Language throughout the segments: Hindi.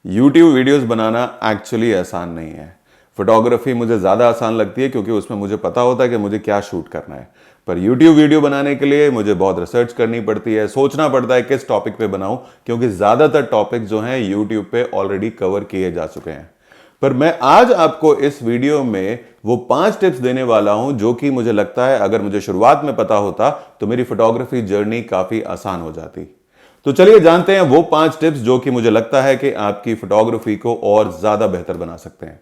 YouTube वीडियोस बनाना एक्चुअली आसान नहीं है। फोटोग्राफी मुझे ज़्यादा आसान लगती है क्योंकि उसमें मुझे पता होता है कि मुझे क्या शूट करना है। पर YouTube वीडियो बनाने के लिए मुझे बहुत रिसर्च करनी पड़ती है, सोचना पड़ता है किस टॉपिक पे बनाऊं, क्योंकि ज़्यादातर टॉपिक जो हैं YouTube पे ऑलरेडी कवर किए जा चुके हैं। पर मैं आज आपको इस वीडियो में वो 5 टिप्स देने वाला हूं जो कि मुझे लगता है अगर मुझे शुरुआत में पता होता तो मेरी फोटोग्राफी जर्नी काफ़ी आसान हो जाती। तो चलिए जानते हैं वो 5 टिप्स जो कि मुझे लगता है कि आपकी फोटोग्राफी को और ज्यादा बेहतर बना सकते हैं।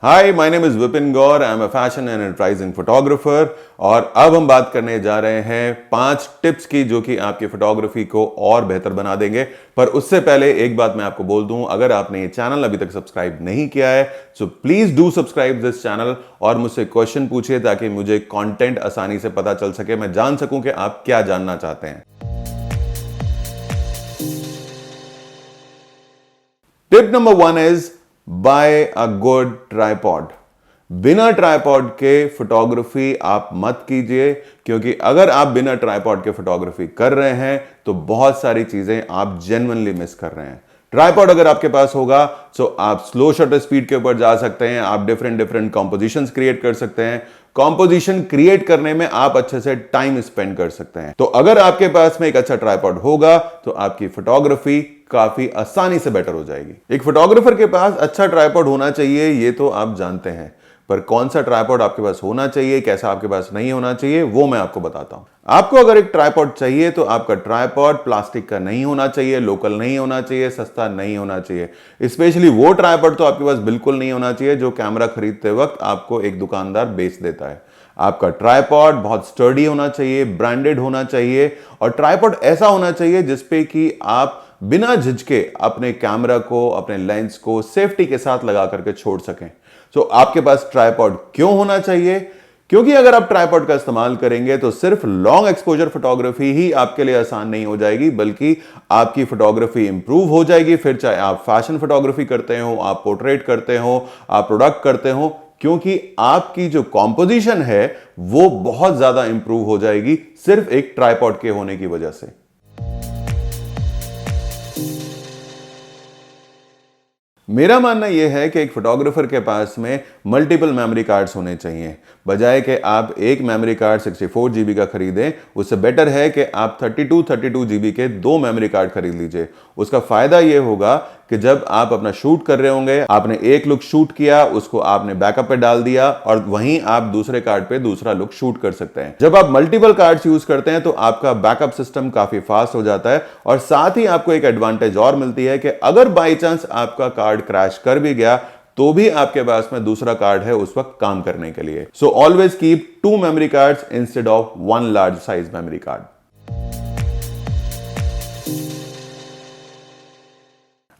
Hi, my name is Vipin Gaur. I am a fashion and advertising photographer और अब हम बात करने जा रहे हैं 5 टिप्स की जो कि आपकी फोटोग्राफी को और बेहतर बना देंगे। पर उससे पहले एक बात मैं आपको बोल दूं, अगर आपने ये चैनल अभी तक सब्सक्राइब नहीं किया है so please do subscribe this channel और मुझसे क्वेश्चन पूछिए ताकि मुझे कंटेंट आसानी से पता चल सके, मैं जान सकूं कि आप क्या जानना चाहते हैं। Tip number 1 is by a good tripod. बिना ट्राइपॉड के फोटोग्राफी आप मत कीजिए, क्योंकि अगर आप बिना ट्राइपॉड के फोटोग्राफी कर रहे हैं तो बहुत सारी चीजें आप जेन्युइनली मिस कर रहे हैं। ट्राइपॉड अगर आपके पास होगा तो आप स्लो शटर स्पीड के ऊपर जा सकते हैं, आप डिफरेंट कॉम्पोजिशंस क्रिएट कर सकते हैं। कॉम्पोजिशन क्रिएट करने में आप अच्छे से टाइम स्पेंड कर सकते हैं। तो अगर आपके पास में एक अच्छा ट्राइपॉड होगा तो आपकी फोटोग्राफी काफी आसानी से बेटर हो जाएगी। एक फोटोग्राफर के पास अच्छा ट्राइपॉड होना चाहिए, ये तो आप जानते हैं, पर कौन सा ट्राइपॉड आपके पास होना चाहिए, कैसा आपके पास नहीं होना चाहिए, वो मैं आपको बताता हूं। आपको अगर एक ट्राइपॉड चाहिए तो आपका ट्राइपॉड प्लास्टिक का नहीं होना चाहिए, लोकल नहीं होना चाहिए, सस्ता नहीं होना चाहिए। स्पेशली वो ट्राइपॉड तो आपके पास बिल्कुल नहीं होना चाहिए जो कैमरा खरीदते वक्त आपको एक दुकानदार बेच देता है। आपका ट्राइपॉड बहुत स्टर्डी होना चाहिए, ब्रांडेड होना चाहिए और ट्राइपॉड ऐसा होना चाहिए जिसपे कि आप बिना झिझके अपने कैमरा को, अपने लेंस को सेफ्टी के साथ लगा करके छोड़ सकें। तो आपके पास ट्राइपॉड क्यों होना चाहिए? क्योंकि अगर आप ट्राइपॉड का इस्तेमाल करेंगे तो सिर्फ लॉन्ग एक्सपोजर फोटोग्राफी ही आपके लिए आसान नहीं हो जाएगी, बल्कि आपकी फोटोग्राफी इंप्रूव हो जाएगी। फिर चाहे आप फैशन फोटोग्राफी करते हो, आप पोर्ट्रेट करते हो, आप प्रोडक्ट करते हो, क्योंकि आपकी जो कॉम्पोजिशन है वो बहुत ज्यादा इंप्रूव हो जाएगी सिर्फ एक ट्राइपॉड के होने की वजह से। मेरा मानना यह है कि एक फोटोग्राफर के पास में मल्टीपल मेमोरी कार्ड्स होने चाहिए। बजाय कि आप एक मेमोरी कार्ड 64 जीबी का खरीदें, उससे बेटर है कि आप 32 जीबी के 2 मेमोरी कार्ड खरीद लीजिए। उसका फायदा यह होगा कि जब आप अपना शूट कर रहे होंगे, आपने एक लुक शूट किया, उसको आपने बैकअप पे डाल दिया और वहीं आप दूसरे कार्ड पे दूसरा लुक शूट कर सकते हैं। जब आप मल्टीपल कार्ड्स यूज करते हैं तो आपका बैकअप सिस्टम काफी फास्ट हो जाता है और साथ ही आपको एक एडवांटेज और मिलती है कि अगर बाई चांस आपका कार्ड क्रैश कर भी गया तो भी आपके पास में दूसरा कार्ड है उस वक्त काम करने के लिए। So always keep 2 memory cards instead of 1 large size memory card.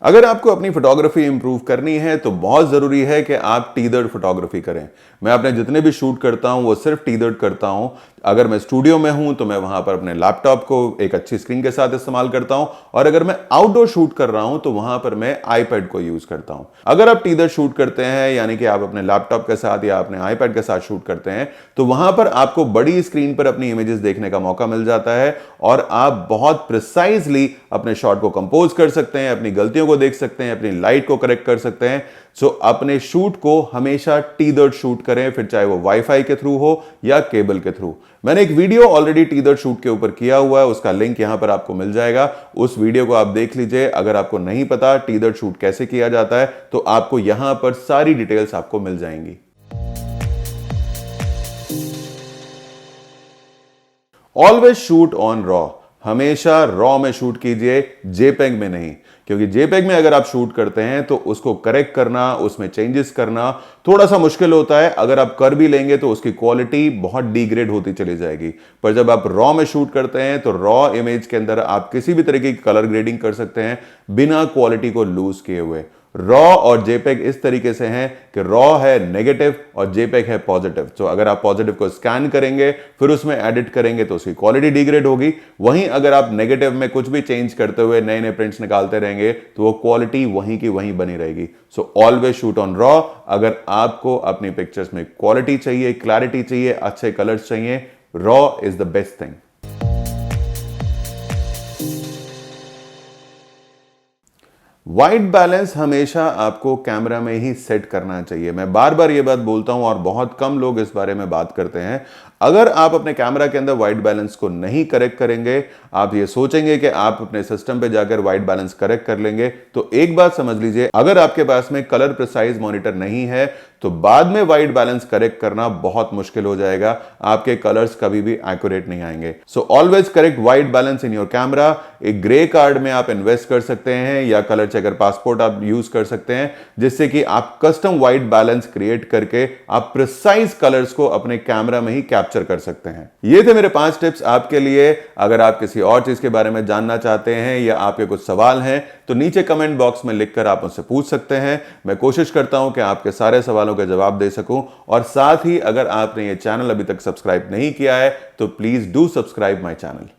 अगर आपको अपनी फोटोग्राफी इंप्रूव करनी है तो बहुत जरूरी है कि आप टीदर्ड फोटोग्राफी करें। मैं अपने जितने भी शूट करता हूं वो सिर्फ टीदर्ड करता हूं। अगर मैं स्टूडियो में हूं तो मैं वहां पर अपने लैपटॉप को एक अच्छी स्क्रीन के साथ इस्तेमाल करता हूं और अगर मैं आउटडोर शूट कर रहा हूं तो वहां पर मैं आईपैड को यूज करता हूं। अगर आप टीदर्ड शूट करते हैं, यानी कि आप अपने लैपटॉप के साथ या अपने आईपैड के साथ शूट करते हैं, तो वहां पर आपको बड़ी स्क्रीन पर अपनी इमेजेस देखने का मौका मिल जाता है और आप बहुत प्रिसाइजली अपने शॉट को कंपोज कर सकते हैं, अपनी गलतियों को देख सकते हैं, अपनी लाइट को करेक्ट कर सकते हैं। सो अपने शूट को हमेशा टीदर्ड शूट करें, फिर चाहे वो वाईफाई के थ्रू हो या केबल के थ्रू। मैंने एक वीडियो ऑलरेडी टीदर्ड शूट के ऊपर किया हुआ है, उसका लिंक यहां पर आपको मिल जाएगा। उस वीडियो को आप देख लीजिए। अगर आपको नहीं पता टीदर्ड शूट कैसे किया जाता है तो आपको यहां पर सारी डिटेल्स आपको मिल जाएंगी। Always shoot on raw. हमेशा रॉ में शूट कीजिए, जेपेग में नहीं, क्योंकि जेपेग में अगर आप शूट करते हैं तो उसको करेक्ट करना, उसमें चेंजेस करना थोड़ा सा मुश्किल होता है। अगर आप कर भी लेंगे तो उसकी क्वालिटी बहुत डिग्रेड होती चली जाएगी। पर जब आप रॉ में शूट करते हैं तो रॉ इमेज के अंदर आप किसी भी तरीके की कलर ग्रेडिंग कर सकते हैं बिना क्वालिटी को लूज किए हुए। रॉ और जेपेग इस तरीके से हैं कि रॉ है नेगेटिव और जेपेग है पॉजिटिव। तो अगर आप पॉजिटिव को स्कैन करेंगे फिर उसमें एडिट करेंगे तो उसकी क्वालिटी डिग्रेड होगी। वहीं अगर आप नेगेटिव में कुछ भी चेंज करते हुए नए नए प्रिंट्स निकालते रहेंगे तो वो क्वालिटी वहीं की वहीं बनी रहेगी। So always shoot on raw. अगर आपको अपनी पिक्चर्स में क्वालिटी चाहिए, क्लैरिटी चाहिए, अच्छे कलर्स चाहिए, raw is the best thing. White balance हमेशा आपको कैमरा में ही सेट करना चाहिए। मैं बार बार ये बात बोलता हूं और बहुत कम लोग इस बारे में बात करते हैं। अगर आप अपने कैमरा के अंदर व्हाइट बैलेंस को नहीं करेक्ट करेंगे, आप ये सोचेंगे कि आप अपने सिस्टम पे जाकर व्हाइट बैलेंस करेक्ट कर लेंगे, तो एक बात समझ लीजिए, अगर आपके पास में कलर प्रिसाइज मॉनिटर नहीं है तो बाद में व्हाइट बैलेंस करेक्ट करना बहुत मुश्किल हो जाएगा। आपके कलर्स कभी भी एक्यूरेट नहीं आएंगे। So always correct white balance in your camera. एक ग्रे कार्ड में आप इन्वेस्ट कर सकते हैं या कलर चेकर पासपोर्ट आप यूज कर सकते हैं, जिससे कि आप कस्टम व्हाइट बैलेंस क्रिएट करके आप प्रिसाइज कलर्स को अपने कैमरा में ही कैप्चर कर सकते हैं। ये थे मेरे 5 टिप्स आपके लिए। अगर आप किसी और चीज के बारे में जानना चाहते हैं या आपके कुछ सवाल हैं तो नीचे कमेंट बॉक्स में लिखकर आप मुझसे पूछ सकते हैं। मैं कोशिश करता हूं कि आपके सारे सवालों का जवाब दे सकूं। और साथ ही अगर आपने ये चैनल अभी तक सब्सक्राइब नहीं किया है तो please do subscribe my channel.